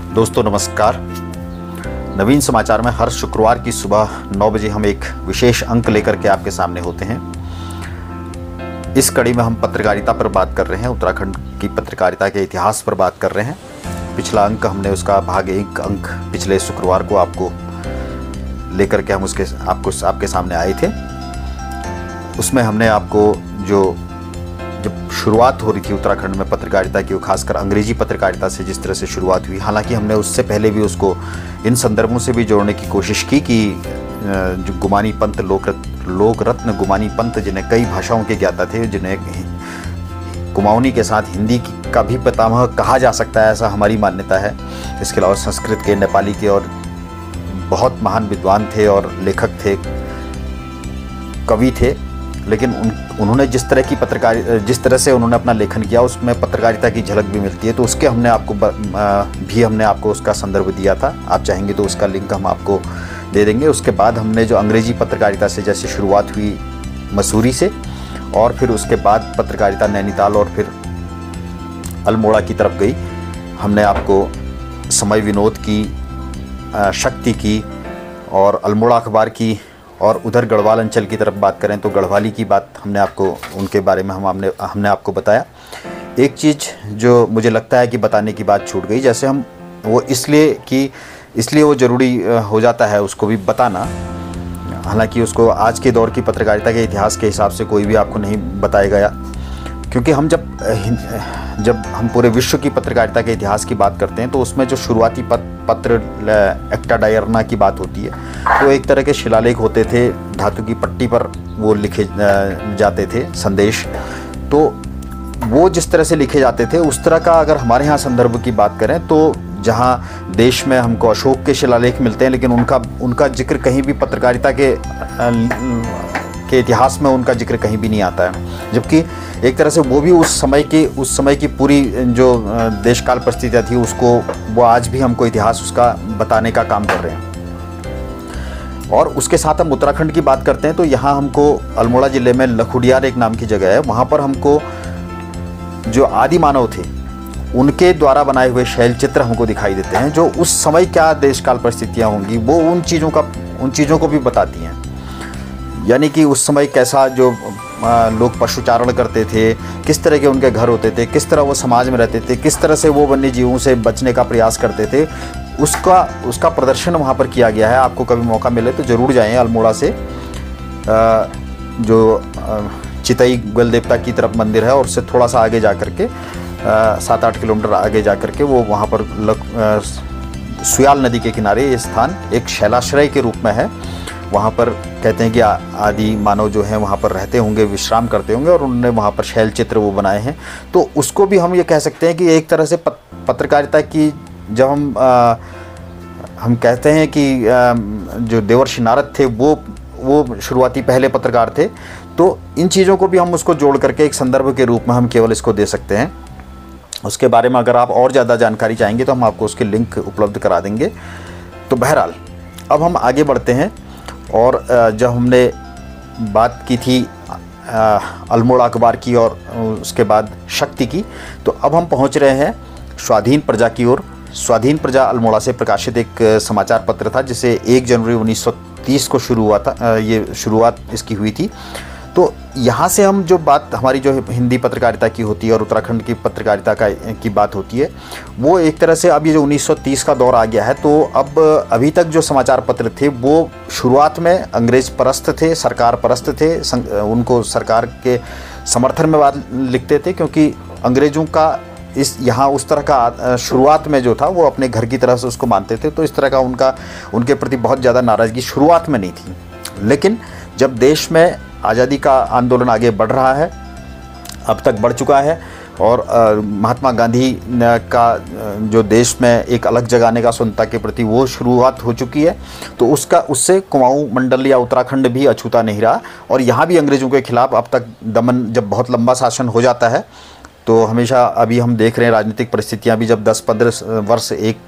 दोस्तों नमस्कार। नवीन समाचार में हर शुक्रवार की सुबह 9 बजे हम एक विशेष अंक लेकर के आपके सामने होते हैं। इस कड़ी में हम पत्रकारिता पर बात कर रहे हैं, उत्तराखंड की पत्रकारिता के इतिहास पर बात कर रहे हैं। पिछला अंक हमने उसका भाग 1 अंक पिछले शुक्रवार को आपको लेकर के हम आपके सामने आए थे। उसमें हमने आपको जब शुरुआत हो रही थी उत्तराखंड में पत्रकारिता की, खासकर अंग्रेजी पत्रकारिता से जिस तरह से शुरुआत हुई, हालांकि हमने उससे पहले भी उसको इन संदर्भों से भी जोड़ने की कोशिश की कि जो गुमानी पंत, लोक रत्न गुमानी पंत, जिन्हें कई भाषाओं के ज्ञाता थे, जिन्हें कुमाऊनी के साथ हिंदी का भी पितामह कहा जा सकता है, ऐसा हमारी मान्यता है। इसके अलावा संस्कृत के, नेपाली के और बहुत महान विद्वान थे और लेखक थे, कवि थे। लेकिन उन्होंने जिस तरह से उन्होंने अपना लेखन किया, उसमें पत्रकारिता की झलक भी मिलती है। तो उसके हमने आपको उसका संदर्भ दिया था। आप चाहेंगे तो उसका लिंक हम आपको दे देंगे। उसके बाद हमने जो अंग्रेजी पत्रकारिता से जैसे शुरुआत हुई मसूरी से, और फिर उसके बाद पत्रकारिता नैनीताल और फिर अल्मोड़ा की तरफ गई। हमने आपको समय विनोद की, शक्ति की और अल्मोड़ा अखबार की, और उधर गढ़वाल अंचल की तरफ बात करें तो गढ़वाली की बात हमने आपको, उनके बारे में हमने आपको बताया। एक चीज़ जो मुझे लगता है कि बताने की बात छूट गई, जैसे हम वो इसलिए वो ज़रूरी हो जाता है उसको भी बताना। हालांकि उसको आज के दौर की पत्रकारिता के इतिहास के हिसाब से कोई भी आपको नहीं बताएगा, क्योंकि हम जब हम पूरे विश्व की पत्रकारिता के इतिहास की बात करते हैं तो उसमें जो शुरुआती पत्र एक्टा डायरना की बात होती है, तो एक तरह के शिलालेख होते थे, धातु की पट्टी पर वो लिखे जाते थे संदेश। तो वो जिस तरह से लिखे जाते थे उस तरह का अगर हमारे यहाँ संदर्भ की बात करें तो जहाँ देश में हमको अशोक के शिलालेख मिलते हैं, लेकिन उनका जिक्र कहीं भी पत्रकारिता के इतिहास में उनका जिक्र कहीं भी नहीं आता है। जबकि एक तरह से वो भी उस समय की पूरी जो देशकाल परिस्थितियाँ थी उसको वो आज भी हमको इतिहास उसका बताने का काम कर रहे हैं। और उसके साथ हम उत्तराखंड की बात करते हैं तो यहाँ हमको अल्मोड़ा ज़िले में लखुडियार एक नाम की जगह है, वहाँ पर हमको जो आदि मानव थे उनके द्वारा बनाए हुए शैल चित्र हमको दिखाई देते हैं, जो उस समय क्या देशकाल परिस्थितियाँ होंगी वो उन चीज़ों को भी बताती हैं। यानी कि उस समय कैसा जो लोग पशुचारण करते थे, किस तरह के उनके घर होते थे, किस तरह वो समाज में रहते थे, किस तरह से वो वन्य जीवों से बचने का प्रयास करते थे, उसका प्रदर्शन वहाँ पर किया गया है। आपको कभी मौका मिले तो ज़रूर जाएं। अल्मोड़ा से जो चितई गल देवता की तरफ मंदिर है और उससे थोड़ा सा आगे जा कर के 7-8 किलोमीटर आगे जा कर के वो वहाँ पर सुयाल नदी के किनारे ये स्थान एक शैलाश्रय के रूप में है। वहाँ पर कहते हैं कि आदि मानव जो हैं वहाँ पर रहते होंगे, विश्राम करते होंगे, और उन्होंने वहाँ पर शैल चित्र वो बनाए हैं। तो उसको भी हम ये कह सकते हैं कि एक तरह से पत्रकारिता की, जब हम कहते हैं कि जो देवर्षि नारद थे वो शुरुआती पहले पत्रकार थे, तो इन चीज़ों को भी हम उसको जोड़ करके एक संदर्भ के रूप में हम केवल इसको दे सकते हैं। उसके बारे में अगर आप और ज़्यादा जानकारी चाहेंगे तो हम आपको उसके लिंक उपलब्ध करा देंगे। तो बहरहाल अब हम आगे बढ़ते हैं, और जब हमने बात की थी अल्मोड़ा अखबार की और उसके बाद शक्ति की, तो अब हम पहुंच रहे हैं स्वाधीन प्रजा की ओर। स्वाधीन प्रजा अल्मोड़ा से प्रकाशित एक समाचार पत्र था जिसे 1 जनवरी 1930 को शुरू हुआ था, ये शुरुआत इसकी हुई थी। तो यहाँ से हम जो बात हमारी जो हिंदी पत्रकारिता की होती है और उत्तराखंड की पत्रकारिता की बात होती है, वो एक तरह से अब ये जो 1930 का दौर आ गया है, तो अब अभी तक जो समाचार पत्र थे वो शुरुआत में अंग्रेज परस्त थे, सरकार परस्त थे, उनको सरकार के समर्थन में बात लिखते थे, क्योंकि अंग्रेज़ों का यहाँ उस तरह का शुरुआत में जो था वो अपने घर की तरह से उसको मानते थे। तो इस तरह का उनके प्रति बहुत ज़्यादा नाराज़गी शुरुआत में नहीं थी। लेकिन जब देश में आज़ादी का आंदोलन आगे बढ़ रहा है, अब तक बढ़ चुका है, और महात्मा गांधी का जो देश में एक अलग जगाने का स्वतंत्रता के प्रति वो शुरुआत हो चुकी है, तो उससे कुमाऊं मंडल या उत्तराखंड भी अछूता नहीं रहा। और यहाँ भी अंग्रेज़ों के खिलाफ अब तक दमन, जब बहुत लंबा शासन हो जाता है तो हमेशा अभी हम देख रहे हैं राजनीतिक परिस्थितियाँ भी, जब 10-15 वर्ष एक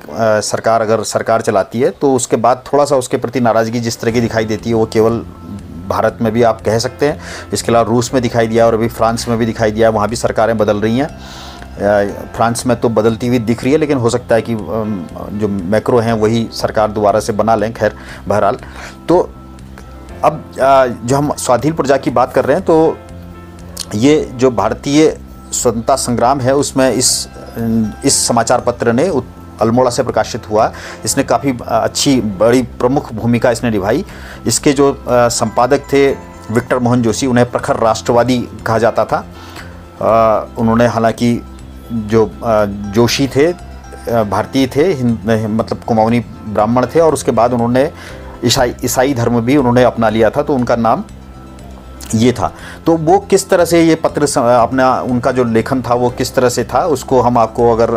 सरकार अगर सरकार चलाती है तो उसके बाद थोड़ा सा उसके प्रति नाराज़गी जिस तरह की दिखाई देती है वो केवल भारत में भी आप कह सकते हैं, इसके अलावा रूस में दिखाई दिया और अभी फ्रांस में भी दिखाई दिया, वहाँ भी सरकारें बदल रही हैं। फ्रांस में तो बदलती हुई दिख रही है, लेकिन हो सकता है कि जो मैक्रो हैं वही सरकार दोबारा से बना लें। खैर बहरहाल, तो अब जो हम स्वाधीन प्रजा की बात कर रहे हैं, तो ये जो भारतीय स्वतंत्रता संग्राम है उसमें इस समाचार पत्र ने अल्मोड़ा से प्रकाशित हुआ, इसने काफ़ी अच्छी बड़ी प्रमुख भूमिका इसने निभाई। इसके जो संपादक थे विक्टर मोहन जोशी, उन्हें प्रखर राष्ट्रवादी कहा जाता था। उन्होंने हालांकि जो जोशी थे भारतीय थे, मतलब कुमाऊनी ब्राह्मण थे, और उसके बाद उन्होंने ईसाई धर्म भी उन्होंने अपना लिया था, तो उनका नाम ये था। तो वो किस तरह से ये पत्र अपना उनका जो लेखन था वो किस तरह से था, उसको हम आपको अगर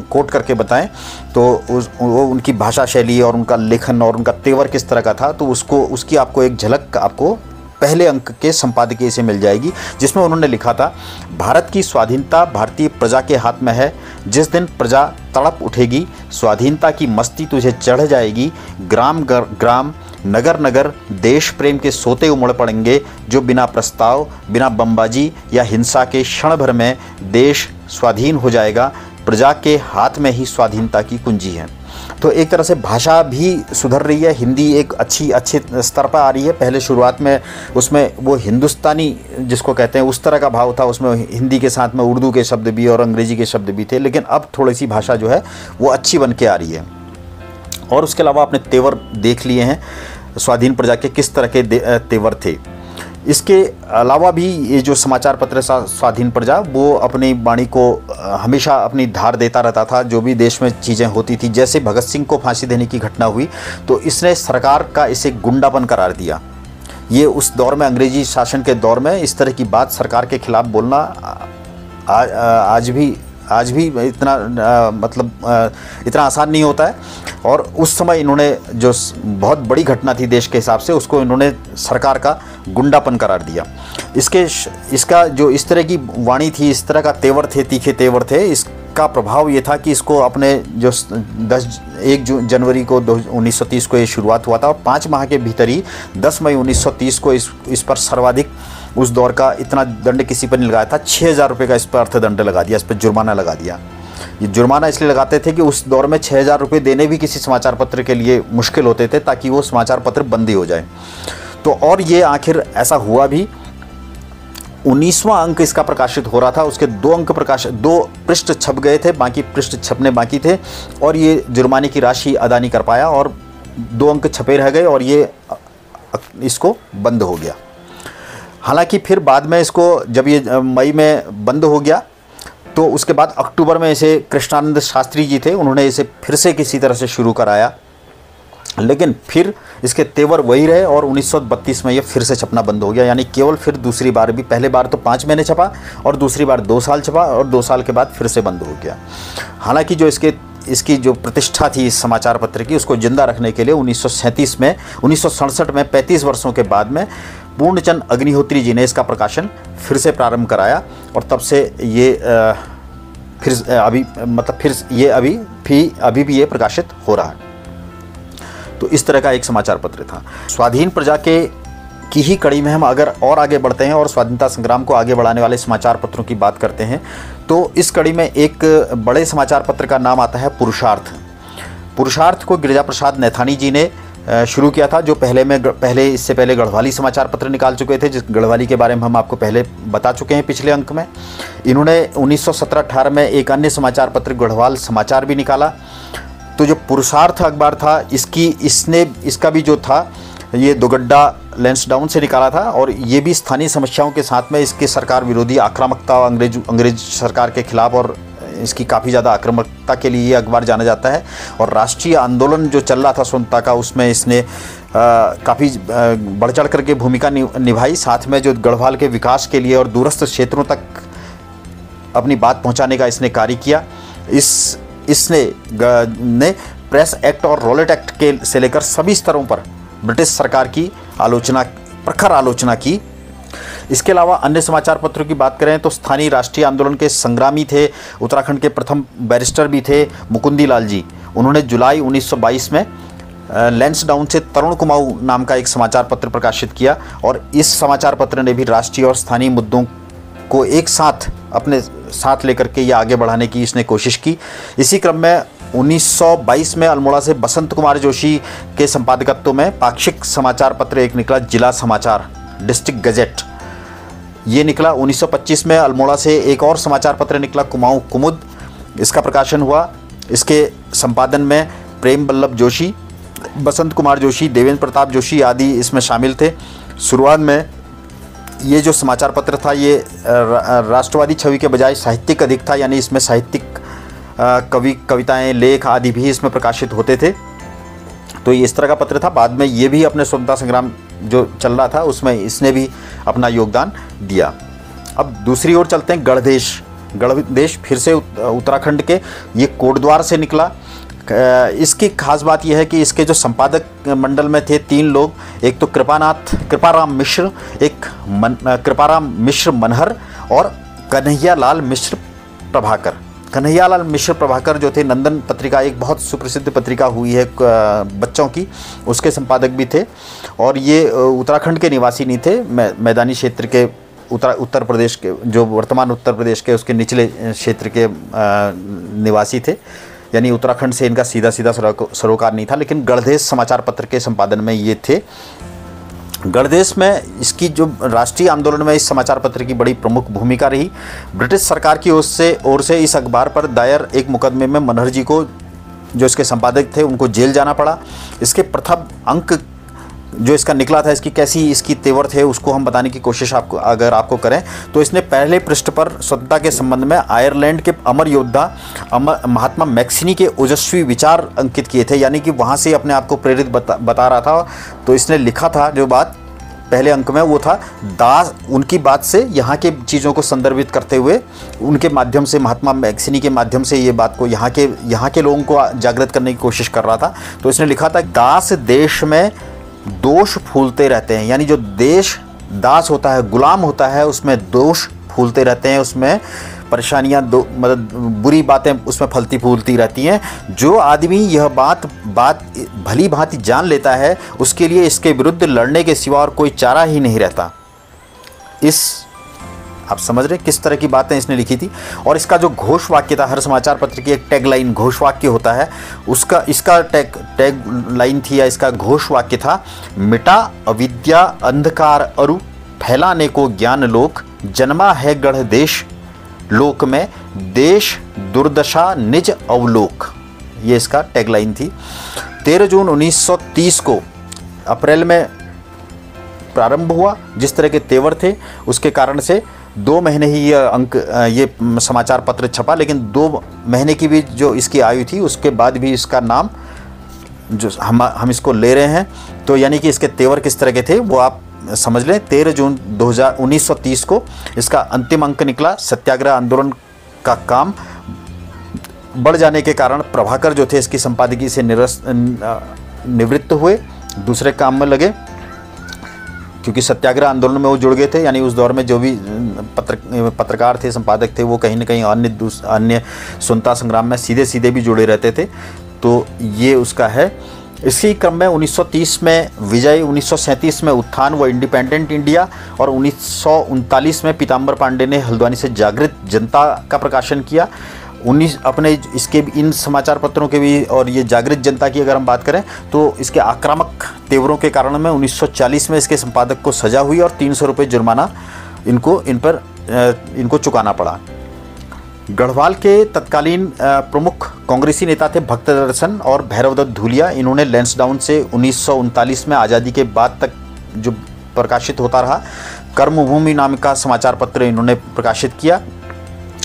कोट करके बताएं तो वो उनकी भाषा शैली और उनका लेखन और उनका तेवर किस तरह का था, तो उसकी आपको एक झलक आपको पहले अंक के संपादकीय से मिल जाएगी, जिसमें उन्होंने लिखा था, भारत की स्वाधीनता भारतीय प्रजा के हाथ में है। जिस दिन प्रजा तड़प उठेगी, स्वाधीनता की मस्ती तुझे चढ़ जाएगी, ग्राम ग्राम नगर नगर देश प्रेम के सोते उमड़ पड़ेंगे, जो बिना प्रस्ताव, बिना बमबाजी या हिंसा के क्षण भर में देश स्वाधीन हो जाएगा। प्रजा के हाथ में ही स्वाधीनता की कुंजी है। तो एक तरह से भाषा भी सुधर रही है, हिंदी एक अच्छे स्तर पर आ रही है। पहले शुरुआत में उसमें वो हिंदुस्तानी जिसको कहते हैं उस तरह का भाव था, उसमें हिंदी के साथ में उर्दू के शब्द भी और अंग्रेजी के शब्द भी थे, लेकिन अब थोड़ी सी भाषा जो है वो अच्छी बन के आ रही है। और उसके अलावा अपने तेवर देख लिए हैं, स्वाधीन प्रजा के किस तरह के तेवर थे। इसके अलावा भी ये जो समाचार पत्र स्वाधीन प्रजा, वो अपनी वाणी को हमेशा अपनी धार देता रहता था, जो भी देश में चीज़ें होती थी। जैसे भगत सिंह को फांसी देने की घटना हुई तो इसने सरकार का इसे गुंडापन करार दिया। ये उस दौर में, अंग्रेजी शासन के दौर में, इस तरह की बात सरकार के खिलाफ बोलना आज भी इतना इतना आसान नहीं होता है। और उस समय इन्होंने जो बहुत बड़ी घटना थी देश के हिसाब से, उसको इन्होंने सरकार का गुंडापन करार दिया। इसका जो इस तरह की वाणी थी, इस तरह का तेवर थे, तीखे तेवर थे, इसका प्रभाव ये था कि इसको अपने जो 1 जनवरी को 1930 को ये शुरुआत हुआ था, और 5 माह के भीतर ही 10 मई 1930 को इस पर सर्वाधिक उस दौर का इतना दंड किसी पर नहीं लगाया था। 6,000 रुपये का इस पर अर्थदंड लगा दिया, इस पर जुर्माना लगा दिया। ये जुर्माना इसलिए लगाते थे कि उस दौर में 6,000 रुपये देने भी किसी समाचार पत्र के लिए मुश्किल होते थे, ताकि वो समाचार पत्र बंद ही हो जाए। तो और ये आखिर ऐसा हुआ भी। 19वां अंक इसका प्रकाशित हो रहा था, उसके 2 पृष्ठ छप गए थे, बाकी पृष्ठ छपने बाकी थे, और ये जुर्माने की राशि अदा नहीं कर पाया, और 2 अंक छपे रह गए, और ये इसको बंद हो गया। हालांकि फिर बाद में इसको जब ये मई में बंद हो गया, तो उसके बाद अक्टूबर में इसे कृष्णानंद शास्त्री जी थे, उन्होंने इसे फिर से किसी तरह से शुरू कराया, लेकिन फिर इसके तेवर वही रहे, और 1932 में ये फिर से छपना बंद हो गया। यानी केवल फिर दूसरी बार भी, पहले बार तो 5 महीने छपा, और दूसरी बार 2 साल छपा, और 2 साल के बाद फिर से बंद हो गया। हालांकि जो इसकी जो प्रतिष्ठा थी इस समाचार पत्र की, उसको जिंदा रखने के लिए 1967 में 35 वर्षों के बाद में पूर्णचंद अग्निहोत्री जी ने इसका प्रकाशन फिर से प्रारंभ कराया, और तब से ये अभी भी ये प्रकाशित हो रहा है। तो इस तरह का एक समाचार पत्र था। स्वाधीन प्रजा की ही कड़ी में हम अगर और आगे बढ़ते हैं और स्वाधीनता संग्राम को आगे बढ़ाने वाले समाचार पत्रों की बात करते हैं, तो इस कड़ी में एक बड़े समाचार पत्र का नाम आता है पुरुषार्थ। पुरुषार्थ को गिरिजा प्रसाद नैथानी जी ने शुरू किया था, जो इससे पहले गढ़वाली समाचार पत्र निकाल चुके थे, जिस गढ़वाली के बारे में हम आपको पहले बता चुके हैं पिछले अंक में। इन्होंने 1917-18 में एक अन्य समाचार पत्र गढ़वाल समाचार भी निकाला। तो जो पुरुषार्थ अखबार था, इसका भी जो था ये दुगड्डा लैंसडाउन से निकाला था, और ये भी स्थानीय समस्याओं के साथ में इसके सरकार विरोधी आक्रामकता, अंग्रेज सरकार के खिलाफ और इसकी काफ़ी ज़्यादा आक्रामकता के लिए ये अखबार जाना जाता है। और राष्ट्रीय आंदोलन जो चल रहा था स्वतंत्रता का, उसमें इसने काफ़ी बढ़ चढ़ करके भूमिका निभाई। साथ में जो गढ़वाल के विकास के लिए और दूरस्थ क्षेत्रों तक अपनी बात पहुंचाने का इसने कार्य किया। इसने प्रेस एक्ट और रॉलेट एक्ट से लेकर सभी स्तरों पर ब्रिटिश सरकार की प्रखर आलोचना की। इसके अलावा अन्य समाचार पत्रों की बात करें तो स्थानीय राष्ट्रीय आंदोलन के संग्रामी थे, उत्तराखंड के प्रथम बैरिस्टर भी थे मुकुंदी लाल जी। उन्होंने जुलाई 1922 में लैंसडाउन से तरुण कुमाऊं नाम का एक समाचार पत्र प्रकाशित किया, और इस समाचार पत्र ने भी राष्ट्रीय और स्थानीय मुद्दों को एक साथ अपने साथ लेकर के ये आगे बढ़ाने की इसने कोशिश की। इसी क्रम में 1922 में अल्मोड़ा से बसंत कुमार जोशी के संपादकत्व में पाक्षिक समाचार पत्र एक निकला, जिला समाचार, डिस्ट्रिक्ट गजेट, ये निकला। 1925 में अल्मोड़ा से एक और समाचार पत्र निकला, कुमाऊं कुमुद, इसका प्रकाशन हुआ। इसके संपादन में प्रेम बल्लभ जोशी, बसंत कुमार जोशी, देवेंद्र प्रताप जोशी आदि इसमें शामिल थे। शुरुआत में ये जो समाचार पत्र था ये राष्ट्रवादी छवि के बजाय साहित्यिक अधिक था, यानी इसमें साहित्यिक कविताएं, लेख आदि भी इसमें प्रकाशित होते थे। तो ये इस तरह का पत्र था। बाद में ये भी अपने स्वतंत्रता संग्राम जो चल रहा था उसमें इसने भी अपना योगदान दिया। अब दूसरी ओर चलते हैं। गढ़देश फिर से उत्तराखंड के ये कोटद्वार से निकला। इसकी खास बात यह है कि इसके जो संपादक मंडल में थे 3 लोग, एक तो कृपाराम मिश्र मनहर और कन्हैयालाल मिश्र प्रभाकर। कन्हैयालाल मिश्र प्रभाकर जो थे, नंदन पत्रिका एक बहुत सुप्रसिद्ध पत्रिका हुई है बच्चों की, उसके संपादक भी थे। और ये उत्तराखंड के निवासी नहीं थे, मैदानी क्षेत्र के उत्तर प्रदेश के, जो वर्तमान उत्तर प्रदेश के उसके निचले क्षेत्र के निवासी थे, यानी उत्तराखंड से इनका सीधा सरोकार नहीं था। लेकिन गढ़देश समाचार पत्र के संपादन में ये थे। गढ़देश में इसकी जो राष्ट्रीय आंदोलन में इस समाचार पत्र की बड़ी प्रमुख भूमिका रही। ब्रिटिश सरकार की ओर से इस अखबार पर दायर एक मुकदमे में मनहर जी को, जो इसके संपादक थे, उनको जेल जाना पड़ा। इसके प्रथम अंक जो इसका निकला था, इसकी कैसी इसकी तेवर थे उसको हम बताने की कोशिश अगर आपको करें तो इसने पहले पृष्ठ पर स्वतंत्रता के संबंध में आयरलैंड के अमर योद्धा महात्मा मैक्सिनी के ओजस्वी विचार अंकित किए थे, यानी कि वहाँ से अपने आप को प्रेरित बता रहा था। तो इसने लिखा था, जो बात पहले अंक में, वो था दास, उनकी बात से यहाँ के चीज़ों को संदर्भित करते हुए उनके माध्यम से, महात्मा मैक्सिनी के माध्यम से ये बात को यहाँ के लोगों को जागृत करने की कोशिश कर रहा था। तो इसने लिखा था, दास देश में दोष फूलते रहते हैं, यानी जो देश दास होता है, गुलाम होता है, उसमें दोष फूलते रहते हैं, उसमें परेशानियां, मतलब बुरी बातें उसमें फलती फूलती रहती हैं। जो आदमी यह बात भली भांति जान लेता है, उसके लिए इसके विरुद्ध लड़ने के सिवा और कोई चारा ही नहीं रहता। आप समझ रहे किस तरह की बातें इसने लिखी थी। और इसका जो घोष वाक्य था, हर समाचार पत्र की एक टैग लाइन घोष वाक्य होता है, इसका टैग लाइन थी या इसका घोष वाक्य था, मिटा अविद्या अंधकार अरु, फैलाने को ज्ञान लोक, जन्मा है गढ़ देश लोक में, देश दुर्दशा निज अवलोक। ये इसका टैग लाइन थी। 13 जून 1930 को अप्रैल में प्रारंभ हुआ। जिस तरह के तेवर थे उसके कारण से 2 महीने ही ये समाचार पत्र छपा, लेकिन 2 महीने की भी जो इसकी आयु थी उसके बाद भी इसका नाम जो हम इसको ले रहे हैं, तो यानी कि इसके तेवर किस तरह के थे वो आप समझ लें। 13 जून 1930 को इसका अंतिम अंक निकला। सत्याग्रह आंदोलन का काम बढ़ जाने के कारण प्रभाकर जो थे इसकी संपादकीय से निवृत्त हुए, दूसरे काम में लगे, क्योंकि सत्याग्रह आंदोलन में वो जुड़ गए थे। यानी उस दौर में जो भी पत्रकार थे, संपादक थे, वो कहीं ना कहीं अन्य स्वतंत्रता संग्राम में सीधे भी जुड़े रहते थे। तो ये उसका है। इसी क्रम में 1930 में विजय, 1937 में उत्थान व इंडिपेंडेंट इंडिया, और 1939 में पीताम्बर पांडे ने हल्द्वानी से जागृत जनता का प्रकाशन किया। अपने इसके इन समाचार पत्रों के भी, और ये जागृत जनता की अगर हम बात करें तो इसके आक्रामक तेवरों के कारण में 1940 में इसके संपादक को सजा हुई और 300 रुपये जुर्माना इनको चुकाना पड़ा। गढ़वाल के तत्कालीन प्रमुख कांग्रेसी नेता थे भक्तदर्शन और भैरवदत्त धूलिया। इन्होंने लैंसडाउन से 1939 में आज़ादी के बाद तक जो प्रकाशित होता रहा कर्मभूमि नाम का समाचार पत्र इन्होंने प्रकाशित किया।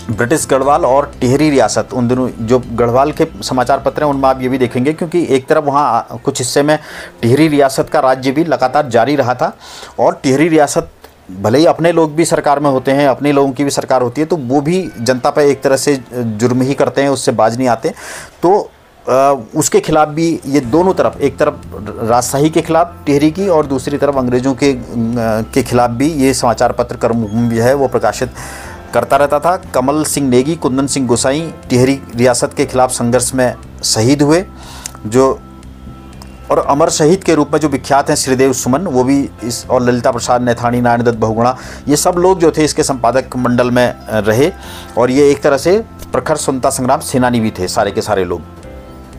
ब्रिटिश गढ़वाल और टिहरी रियासत, उन दोनों जो गढ़वाल के समाचार पत्र हैं उनमें आप ये भी देखेंगे, क्योंकि एक तरफ वहाँ कुछ हिस्से में टिहरी रियासत का राज्य भी लगातार जारी रहा था, और टिहरी रियासत भले ही अपने लोग भी सरकार में होते हैं, अपने लोगों की भी सरकार होती है, तो वो भी जनता पर एक तरह से जुर्म ही करते हैं, उससे बाज नहीं आते। तो उसके खिलाफ भी ये दोनों तरफ, एक तरफ राजशाही के खिलाफ टिहरी की और दूसरी तरफ अंग्रेज़ों के खिलाफ भी ये समाचार पत्र कर्मभूमि है वो प्रकाशित करता रहता था। कमल सिंह नेगी, कुंदन सिंह गोसाई टिहरी रियासत के खिलाफ संघर्ष में शहीद हुए, जो और अमर शहीद के रूप में जो विख्यात हैं श्रीदेव सुमन, वो भी इस, और ललिता प्रसाद नैथानी, नारायण दत्त बहुगुणा, ये सब लोग जो थे इसके संपादक मंडल में रहे। और ये एक तरह से प्रखर स्वतंत्रता संग्राम सेनानी भी थे सारे के सारे लोग।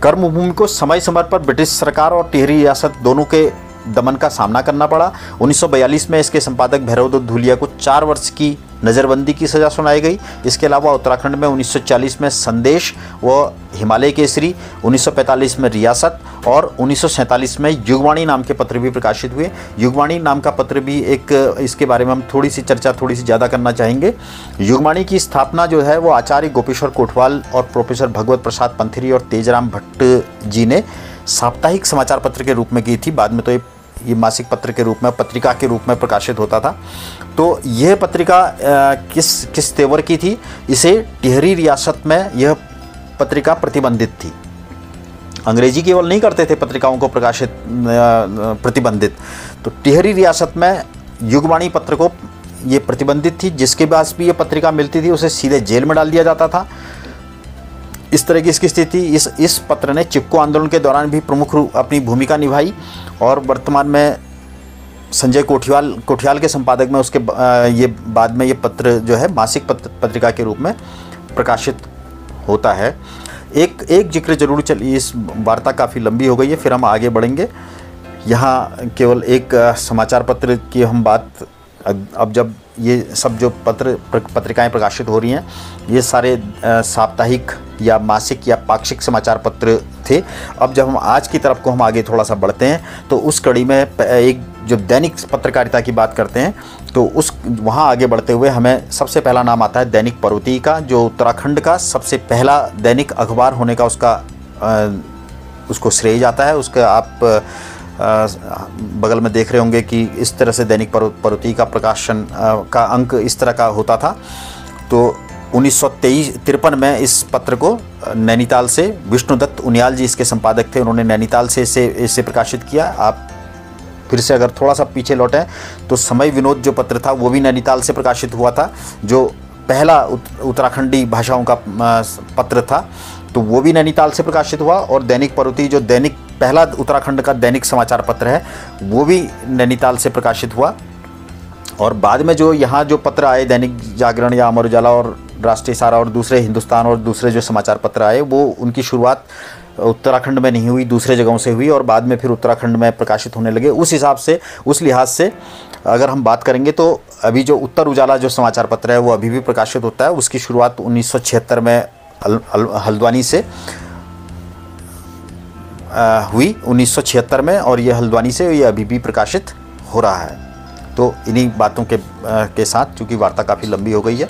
कर्मभूमि को समय समय पर ब्रिटिश सरकार और टिहरी रियासत दोनों के दमन का सामना करना पड़ा। 1942 में इसके संपादक भैरवदत्त धूलिया को 4 वर्ष की नज़रबंदी की सज़ा सुनाई गई। इसके अलावा उत्तराखंड में 1940 में संदेश व हिमालय केसरी, 1945 में रियासत और 1947 में युगवाणी नाम के पत्र भी प्रकाशित हुए। युगवाणी नाम का पत्र भी एक, इसके बारे में हम थोड़ी सी चर्चा थोड़ी सी ज़्यादा करना चाहेंगे। युगवाणी की स्थापना जो है वो आचार्य गोपेश्वर कोटवाल और प्रोफेसर भगवत प्रसाद पंथरी और तेजराम भट्ट जी ने साप्ताहिक समाचार पत्र के रूप में की थी। बाद में तो ये मासिक पत्र के रूप में, पत्रिका के रूप में प्रकाशित होता था। तो यह पत्रिका किस तेवर की थी? इसे टिहरी रियासत में यह पत्रिका प्रतिबंधित थी। अंग्रेजी केवल नहीं करते थे पत्रिकाओं को प्रकाशित प्रतिबंधित, तो टिहरी रियासत में युगवाणी पत्र को ये प्रतिबंधित थी। जिसके पास भी ये पत्रिका मिलती थी उसे सीधे जेल में डाल दिया जाता था। इस तरह की इसकी स्थिति। इस पत्र ने चिपको आंदोलन के दौरान भी प्रमुख अपनी भूमिका निभाई और वर्तमान में संजय कोठियाल के संपादक में उसके ये बाद में ये पत्र जो है मासिक पत्रिका के रूप में प्रकाशित होता है। एक जिक्र जरूर चलिए, इस वार्ता काफ़ी लंबी हो गई है, फिर हम आगे बढ़ेंगे। यहाँ केवल एक समाचार पत्र की हम बात, अब जब ये सब जो पत्रिकाएं प्रकाशित हो रही हैं ये सारे साप्ताहिक या मासिक या पाक्षिक समाचार पत्र थे। अब जब हम आज की तरफ को हम आगे थोड़ा सा बढ़ते हैं तो उस कड़ी में एक जो दैनिक पत्रकारिता की बात करते हैं तो उस वहाँ आगे बढ़ते हुए हमें सबसे पहला नाम आता है दैनिक पर्वती का, जो उत्तराखंड का सबसे पहला दैनिक अखबार होने का उसको श्रेय जाता है। उसका आप बगल में देख रहे होंगे कि इस तरह से दैनिक पर्वती का प्रकाशन का अंक इस तरह का होता था। तो 1953 में इस पत्र को नैनीताल से विष्णुदत्त उनियाल जी इसके संपादक थे, उन्होंने नैनीताल से इसे प्रकाशित किया। आप फिर से अगर थोड़ा सा पीछे लौटें तो समय विनोद जो पत्र था वो भी नैनीताल से प्रकाशित हुआ था, जो पहला उत्तराखंडी भाषाओं का पत्र था, तो वो भी नैनीताल से प्रकाशित हुआ। और दैनिक पर्वती जो दैनिक पहला उत्तराखंड का दैनिक समाचार पत्र है वो भी नैनीताल से प्रकाशित हुआ। और बाद में जो यहाँ जो पत्र आए, दैनिक जागरण या अमर उजाला और राष्ट्रीय सहारा और दूसरे हिंदुस्तान और दूसरे जो समाचार पत्र आए, वो उनकी शुरुआत उत्तराखंड में नहीं हुई, दूसरे जगहों से हुई और बाद में फिर उत्तराखंड में प्रकाशित होने लगे। उस हिसाब से, उस लिहाज से अगर हम बात करेंगे तो अभी जो उत्तर उजाला जो समाचार पत्र है वो अभी भी प्रकाशित होता है। उसकी शुरुआत 1976 में हल्द्वानी से हुई 1976 में, और ये हल्द्वानी से ये अभी भी प्रकाशित हो रहा है। तो इन्हीं बातों के साथ, चूँकि वार्ता काफ़ी लंबी हो गई है,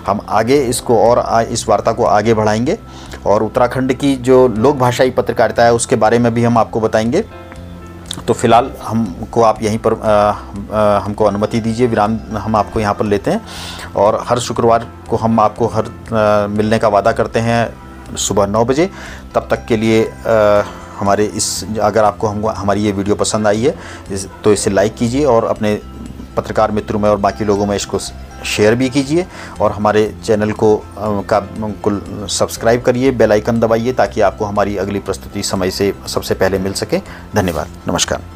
हम आगे इसको और इस वार्ता को आगे बढ़ाएंगे और उत्तराखंड की जो लोक भाषाई पत्रकारिता है उसके बारे में भी हम आपको बताएंगे। तो फिलहाल हमको आप यहीं पर हमको अनुमति दीजिए, विराम हम आपको यहाँ पर लेते हैं। और हर शुक्रवार को हम आपको मिलने का वादा करते हैं सुबह 9 बजे। तब तक के लिए हमारे अगर आपको हमारी ये वीडियो पसंद आई है तो इसे लाइक कीजिए और अपने पत्रकार मित्रों में और बाकी लोगों में इसको शेयर भी कीजिए और हमारे चैनल को सब्सक्राइब करिए, बेल आइकन दबाइए ताकि आपको हमारी अगली प्रस्तुति समय से सबसे पहले मिल सके। धन्यवाद, नमस्कार।